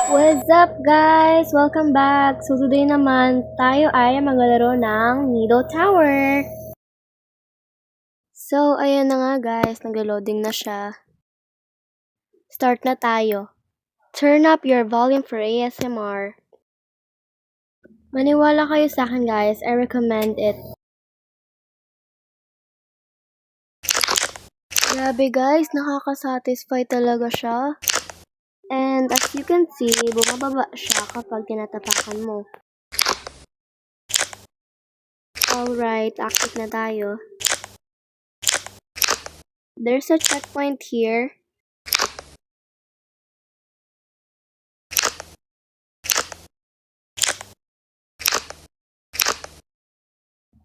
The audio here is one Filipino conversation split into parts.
What's up guys? Welcome back! So today naman, tayo ay maglalaro ng Nido Tower. So ayan na nga guys, naglo-loading na siya. Start na tayo. Turn up your volume for ASMR. Maniwala kayo sa akin guys, I recommend it. Grabe guys, nakaka-satisfy talaga siya. And as you can see, bumababa siya kapag tinatapakan mo. Alright, active na tayo. There's a checkpoint here.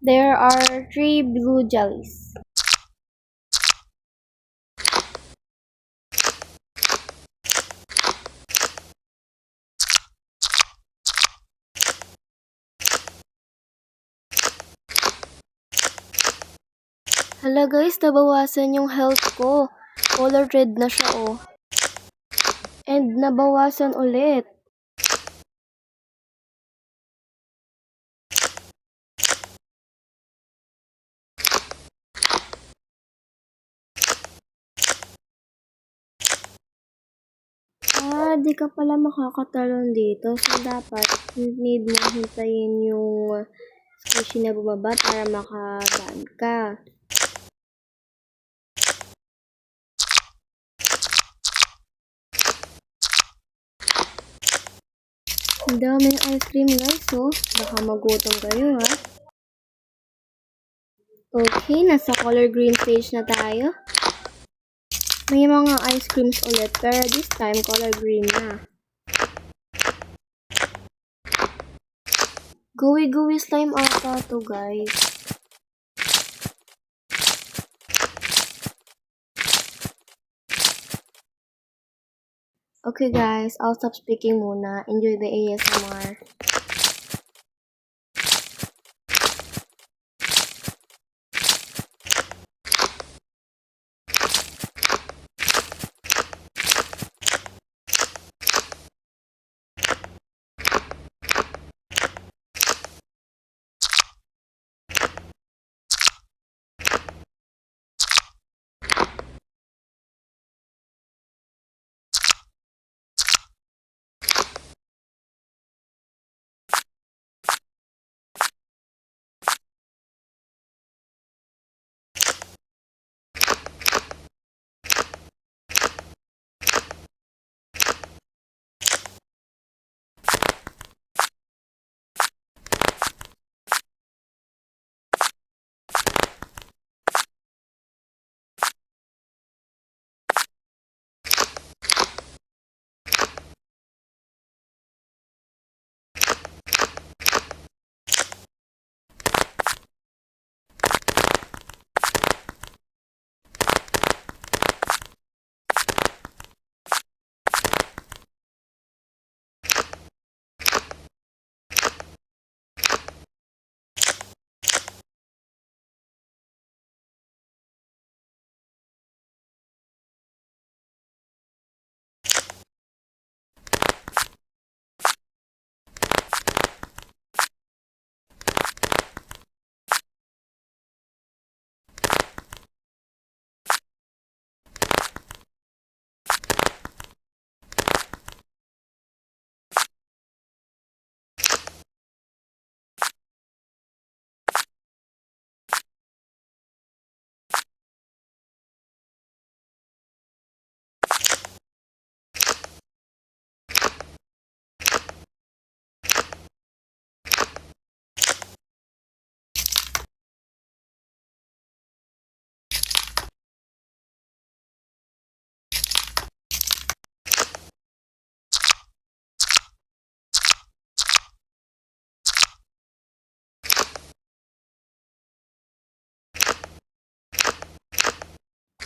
There are 3 blue jellies. Hala guys, nabawasan yung health ko. Color red na siya oh. And nabawasan ulit. Di ka pala makakatalon dito. So dapat need mo hintayin yung squishy na bumaba para makaban ka. Ang daming ice cream guys oh. Baka magutom kayo ha. Okay, nasa color green stage na tayo. May mga ice creams ulit pero this time color green na. Gooey slime ata to guys. Okay guys, I'll stop speaking muna. Enjoy the ASMR.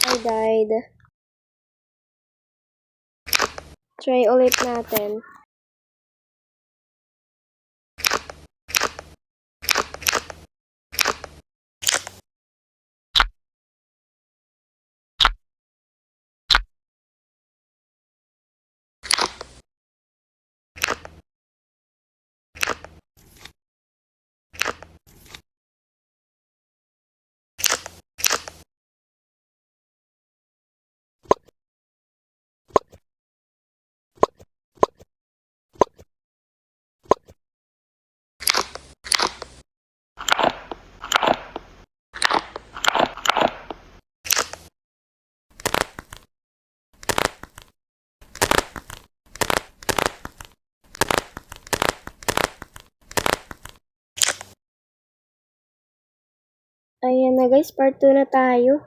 I died. Try ulit natin. Ayan na guys, part 2 na tayo.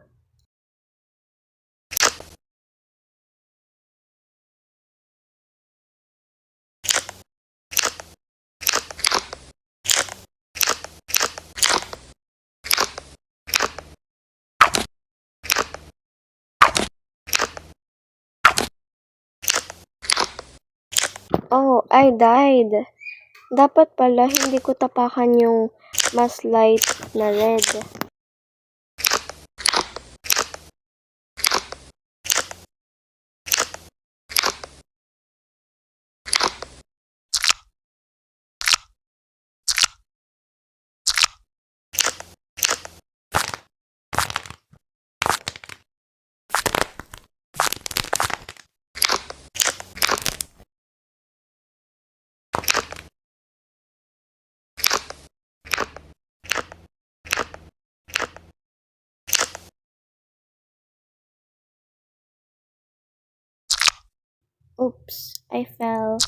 Oh, I died. Dapat pala hindi ko tapakan yung mas light na red. Oops, I fell.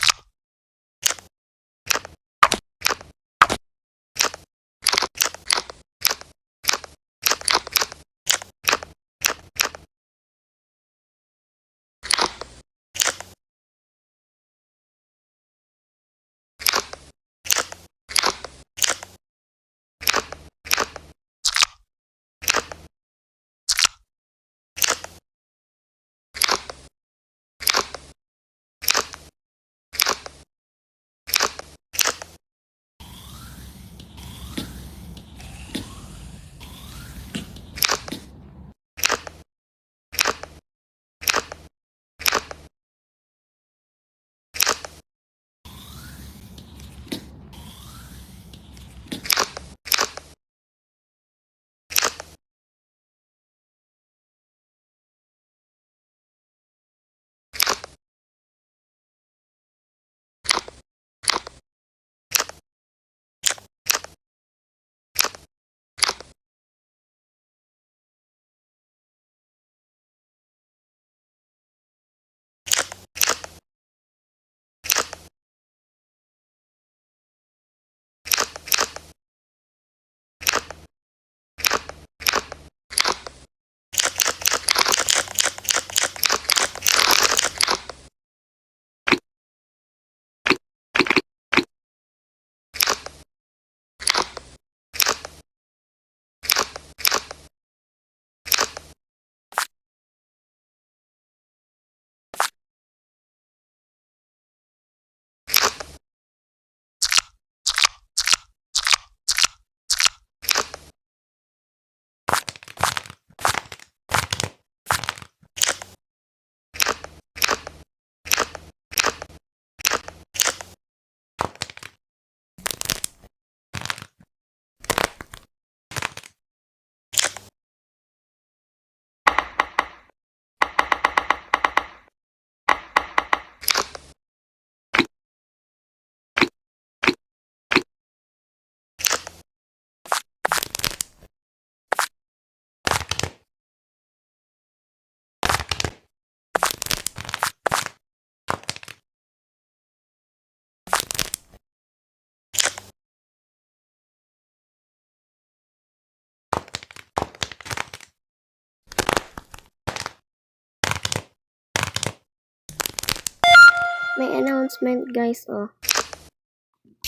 May announcement guys, oh.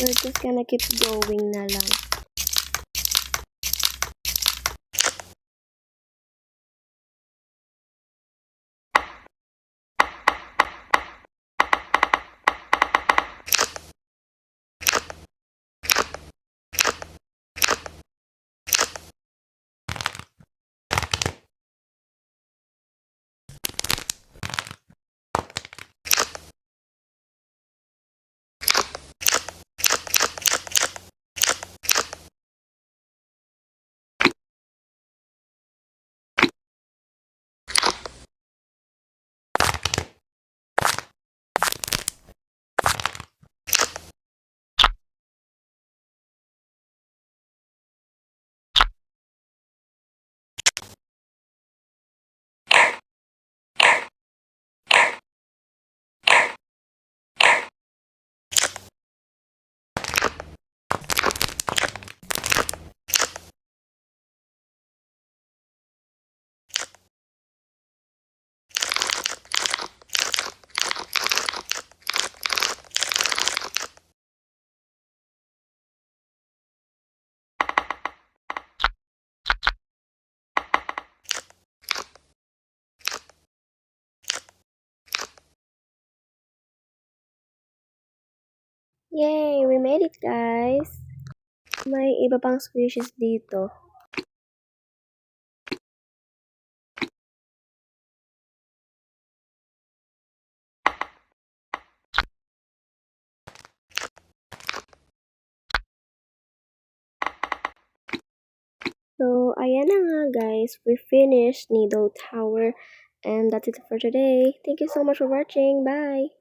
We're just gonna keep going na lang. Yay! We made it, guys! May iba pang squishes dito. So, ayan na nga guys. We finished Needle Tower. And that's it for today. Thank you so much for watching. Bye!